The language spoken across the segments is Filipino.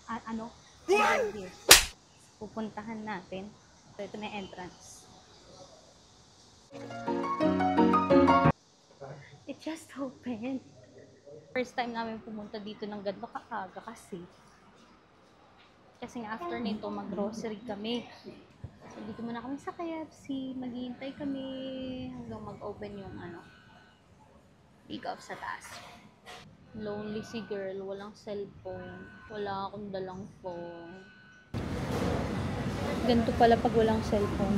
Ano? Pupuntahan natin. So, ito na yung entrance. It just opened. First time namin pumunta dito ng ganito kaaga kasi nga after nito mag-grocery kami. So dito muna kami sa KFC, maghihintay kami hanggang mag-open yung pick up sa taas. Lonely si girl, walang cellphone, wala akong dalang phone. Ganito pala pag walang cellphone.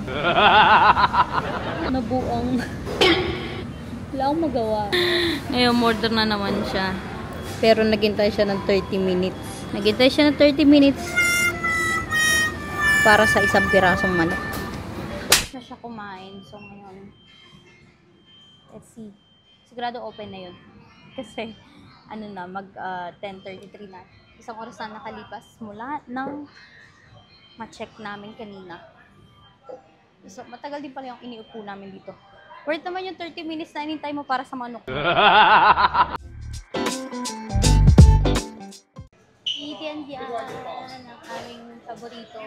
Nabuong. Wala akong magawa. Ngayon, order na naman siya. Pero naghintay siya ng 30 minutes. Naghintay siya ng 30 minutes para sa isang pirasong manok. Na siya kumain. So, ngayon, let's see. Sigurado open na yun. Kasi, mag 10:33 na. Isang oras na nakalipas mula nang ma-check namin kanina. So, matagal din pala yung iniupo namin dito. Worth naman yung 30 minutes na inintay mo para sa manok. Eatin dyan ang aming paborito.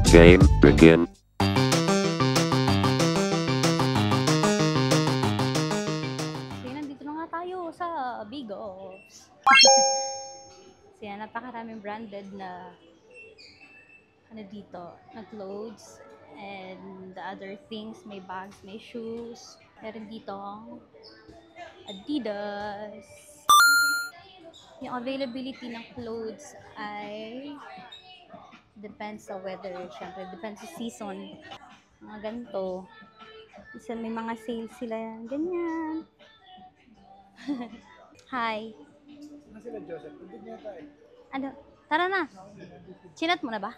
Game begin. So, nandito na nga tayo sa Big Ops. So, napakaraming branded na dito, na clothes and the other things. May bags, may shoes. Meron dito Adidas. Yung availability ng clothes ay depends sa weather, syempre depends sa season. Mga ganito. Isa may mga sales sila yan. Ganyan. Hi. Ano? Tara na. Chinat mo na ba?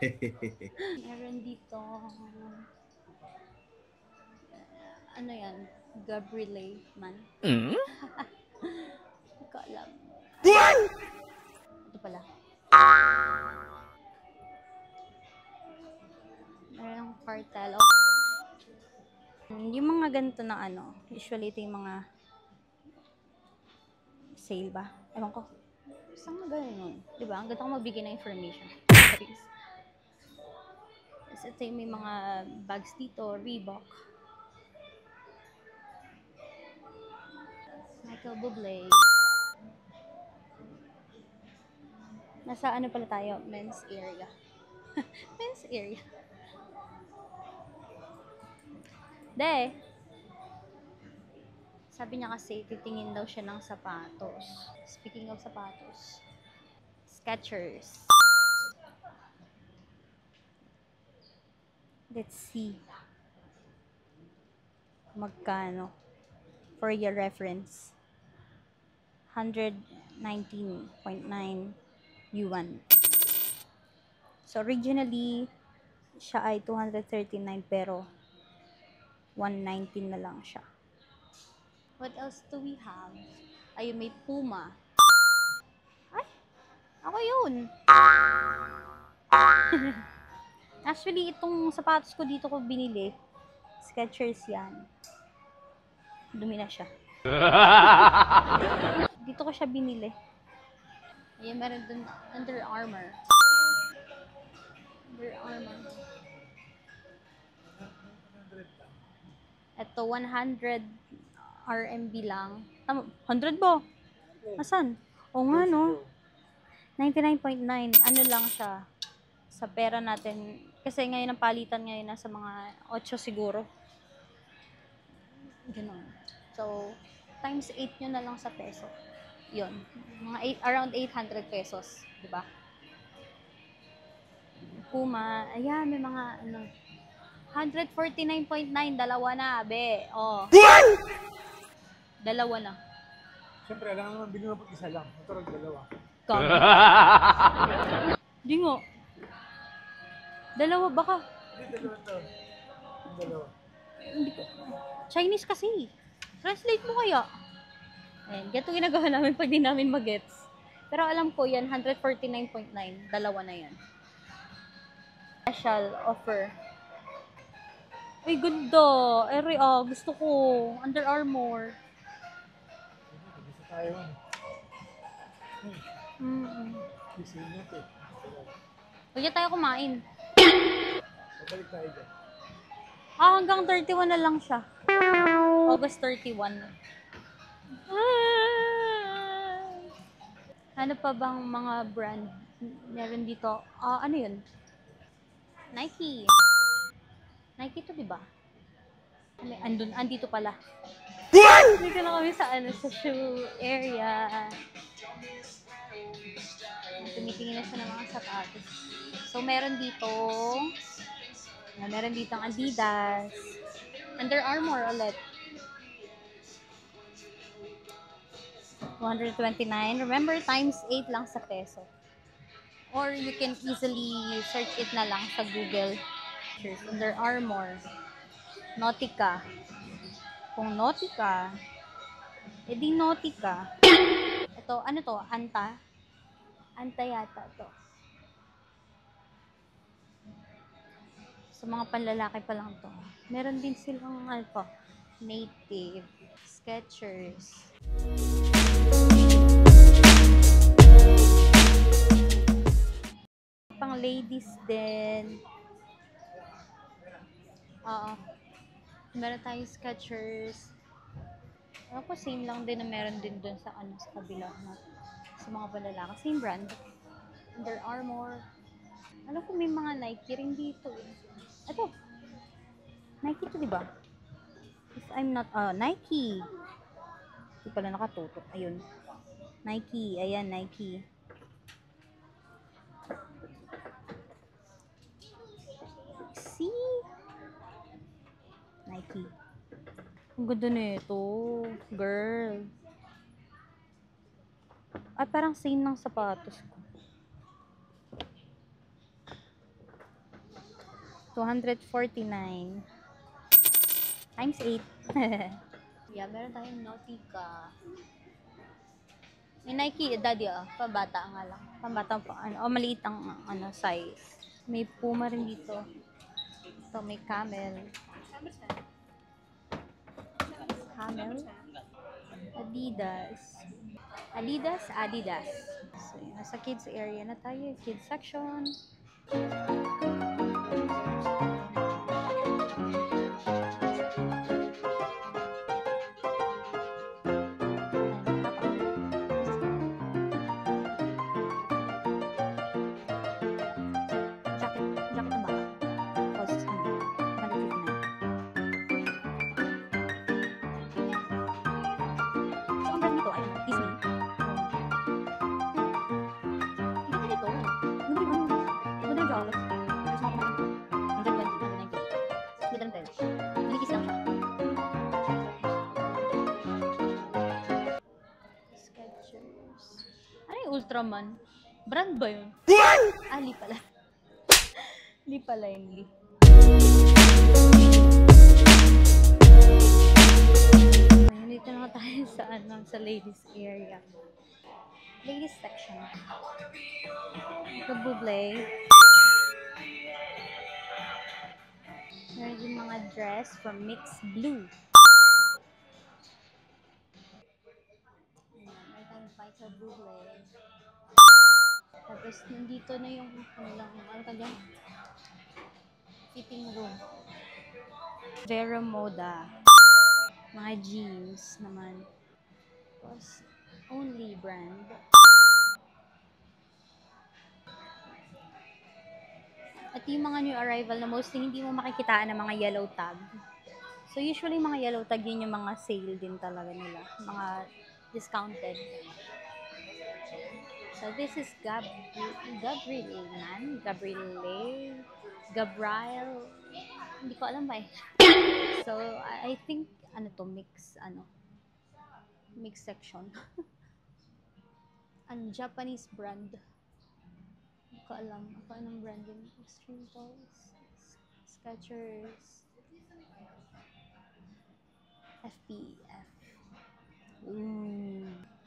Meron dito. Ano yan? Gabrielle man. Hindi ko alam. Ito pala. Meron ng cartel. Oh. Yung mga ganito na usually ito yung mga sale ba? Ewan ko. Saan nga ganun? Diba? Ang ganda ko magbigay ng information. Tapos ito yung may mga bags dito. Reebok. Michael Bublé. Nasa pala tayo? Men's area. Men's area. De. Sabi niya kasi, titingin daw siya ng sapatos. Speaking of sapatos. Skechers. Let's see. Magkano? For your reference. 119.9 yuan. So, originally, siya ay 239 pero 119 na lang siya. What else do we have? Ayun, may Puma. Ay! Ako yun! Actually, itong sapatos ko dito ko binili. Skechers yan. Dumi na siya. Dito ko siya binili. Ayan, meron dun Under Armour. Under Armour. Ito, 100 RMB lang. 100 ba? Asan? O nga, no? 99.9. Ano lang siya? Sa pera natin. Kasi ngayon ang palitan ngayon nasa mga 8 siguro. Ganun. So, times 8 nyo na lang sa peso. Yun. Mga around 800 pesos. Diba? Puma. Ayan, may mga 149.9. Dalawa na, be. Oh. Dalawa na. Siyempre, alam naman bilhin mo pag isa lang. Ito dalawa. Kami. Di nga. Dalawa baka. Hindi, dalawa to. Dalawa. Hindi ko. Chinese kasi. Translate mo kaya. Ayan, gato ginagawa namin pag di namin mag-gets. Pero alam ko yan, 149.9. Dalawa na yan. Special offer. Ay, ganda. Ere, gusto ko. Under Armour. Gusto tayo ano. Mm. Kising natin. Huwag tayo kumain. Pabalik tayo dyan. Hanggang 31 na lang siya. August 31. Ano pa bang mga brand meron dito? Ano yun? Nike. Nike to, diba? Andito pala. Dito na kami sa shoe area. Tumitingin na siya ng mga sapatos. So, meron ditong Adidas. Under Armour ulit. 229. Remember, times 8 lang sa peso. Or you can easily search it na lang sa Google. Under Armour. Nautica. Kung Nautica, edi Nautica. Ito, ano to? Anta? Anta yata to. Sa mga panlalaki pa lang to. Meron din silang Native. Skechers. Pang ladies din. Oo. Meron tayong Skechers. Ako, same lang din na meron din dun sa sa kabila na sa mga panlalaki. Same brand. Under Armour. Alam ko may mga Nike rin dito eh. Ito. Nike to, diba? If I'm not, Nike. Hindi pala nakatutok. Ayun. Nike. Ayan, Nike. See? Nike. Ang ganda nito. Girl. Ay, parang same ng sapatos ko. 249. Times 8. Yeah, meron tayong Nautica. May Nike, daddy, pambata nga lang. Pambata pa, maliit ang, size. May Puma rin dito. Ito, may Camel. Adidas. So, nasa kids area na tayo. Kids section. Ultraman. Brand ba yun? Lee pala. Lee pala yun, Lee. Dito na tayo sa ladies area. Ladies section. Ito, Buble. Meron din mga dress from Mix Blue. Meron tayong Fighter Buble. Tapos, nandito na yung, fitting room. Vera Moda. Mga jeans naman. Tapos, Only brand. At yung mga new arrival na mostly hindi mo makikitaan ng mga yellow tag. So, usually mga yellow tag yun yung mga sale din talaga nila. Mga discounted. So, this is Gabriel. Hindi ko alam ba eh. So, I think, mix section. Japanese brand. Hindi ko alam. Anong brand yun? Extreme Toys. Skechers. FPF.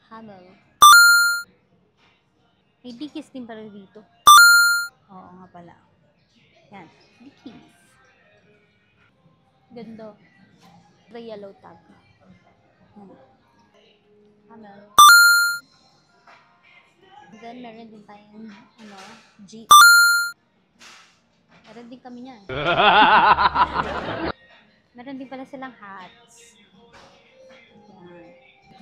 Hamel. May Dickies din pala dito. Oo nga pala. Yan. Dickies. Ganda. The yellow tag. Amen. Then, meron din tayong, G. Meron din kami niyan. Meron din pala silang hats. Yan.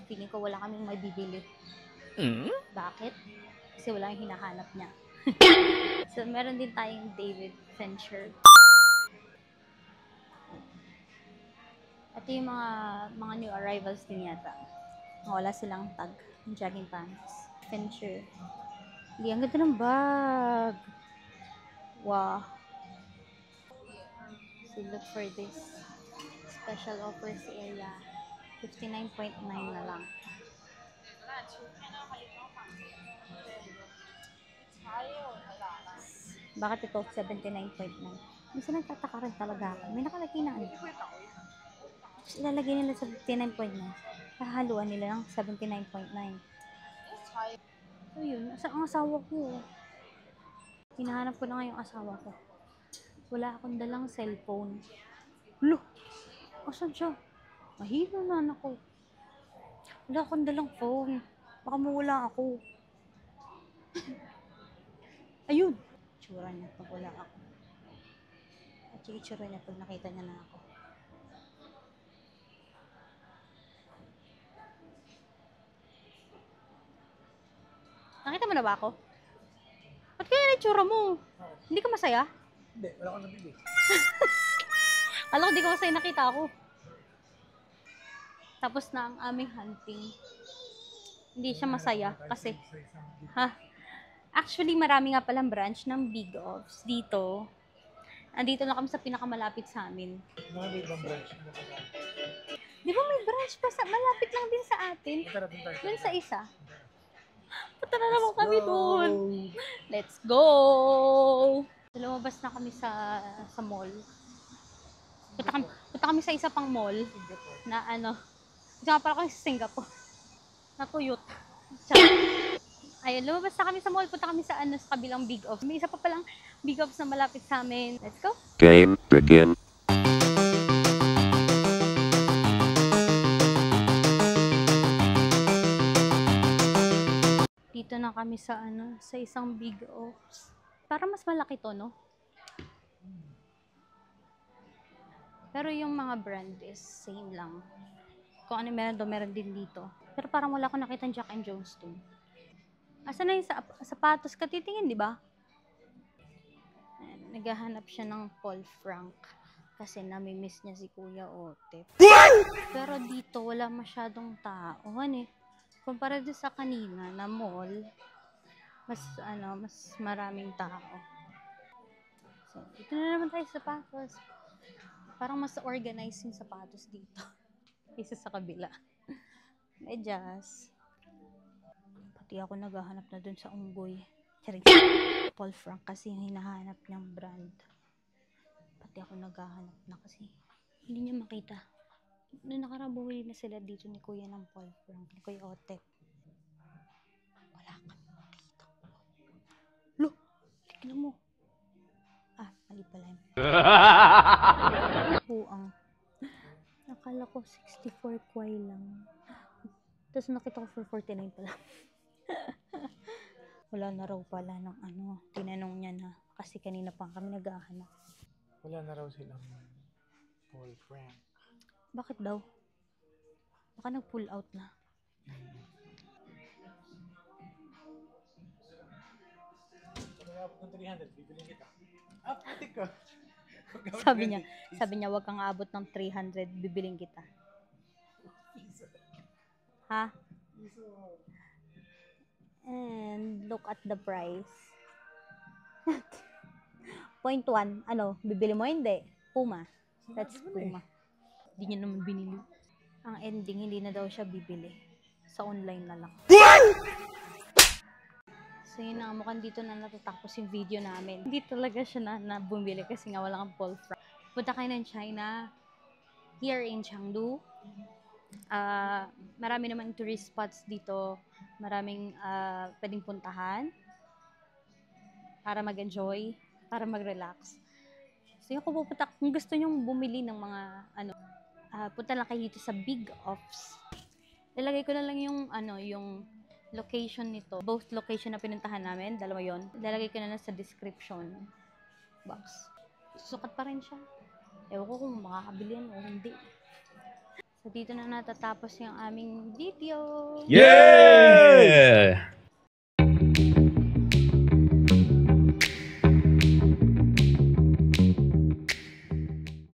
Feeling ko wala kaming mabibili. Bakit? Kasi wala yung hinahanap niya. So, meron din tayong David Fincher. Ito yung mga new arrivals din yata. Wala silang tag. Jogging pants. Fincher. Hindi, ang ganda ng bag. Wow. So, look for this. Special offers area. 59.9 na lang. Bakit ito 79.9? Minsan nagtataka rin talaga ako. May nakalagay na ano. Tapos ilalagay nila sa 59.9. Kahaluan nila ng 79.9. So yun, ang asawa ko. Hinahanap ko na nga yung asawa ko. Wala akong dalang cellphone. Lo! Asan siya? Mahilo na anak ko. Wala akong dalang phone. Baka mawala ako. Ayun! Itsura niya pag wala ako. At yung itsura niya pag nakita niya na ako. Nakita mo na ba ako? Ba't kaya yung itsura mo? Hindi ka masaya? Hindi, wala akong nabili. Alam ko, di ko masaya nakita ako. Tapos na ang aming hunting. Hindi siya masaya kasi, actually marami nga palang branch ng Big Offs dito. Andito lang kami sa pinakamalapit sa amin. Mga may ibang branch. Di ba may branch pa sa, malapit lang din sa atin? Tara, punta tayo. Dun sa isa. Punta na naman kami doon. Let's go! Lumabas na kami sa mall. Punta kami sa isa pang mall na ano. Diyan pala kami sa Singapore. Na Toyota. Ayun, lumabas na kami sa mall. Punta kami sa sa kabilang Big Offs. May isa pa palang Big Offs na malapit sa amin. Let's go! Game begin. Dito na kami sa sa isang Big Offs. Para mas malaki to, no? Pero yung mga brand is same lang. Kung ano meron doon, meron din dito. Pero parang wala akong nakita Jack and Jones doon. Asan na yung sapatos ka titingin, di ba? Naghahanap siya ng Paul Frank. Kasi namimiss niya si Kuya Otep. Pero dito, wala masyadong tao. Kumpara doon sa kanina na mall, mas maraming tao. So, dito na naman tayo sa sapatos. Parang mas organized yung sapatos dito. Isa sa kabila. Medyas. Pati ako naghahanap na dun sa unggoy. Charing. Paul Frank kasi yung hinahanap niyang brand. Pati ako naghahanap na kasi hindi niya makita. Noong nakarang bumili na sila dito ni Kuya ng Paul Frank, ni Kuya Otep. Wala kami makita. Lo! Tignan mo. Mali pala yun. Buang. Nakala ko 64 kway lang. Tapos nakita ko for 49 pala. Wala na raw pala ng tinanong niya na. Kasi kanina pa kami naghahanap. Wala na raw silang Paul Frank. Bakit daw? Baka nag-pull out na. Pag-abot ng 300, bibiling kita. Putik ka. Sabi niya, wag kang aabot ng 300, bibiling kita. Ha? And look at the price. 0.1, bibili mo? Hindi. Puma. That's Puma. Hindi niya naman binili. Ang ending, hindi na daw siya bibili. Sa online na lang. So yun na, mukhang dito na natatapos yung video namin. Hindi talaga siya na bumili kasi nga wala kang Paul Frank. Punta kayo ng China, here in Chengdu. Marami naman tourist spots dito. Maraming pwedeng puntahan para mag-enjoy, para mag-relax. So, yung kung pupunta, kung gusto nyong bumili ng mga, punta lang kayo dito sa Big Offs. Lalagay ko na lang yung, yung location nito. Both location na pinuntahan namin, dalawa yon. Lalagay ko na lang sa description box. Susukat pa rin siya. Ewan ko kung makakabili yan o hindi. So, dito na natatapos yung aming video. Yay!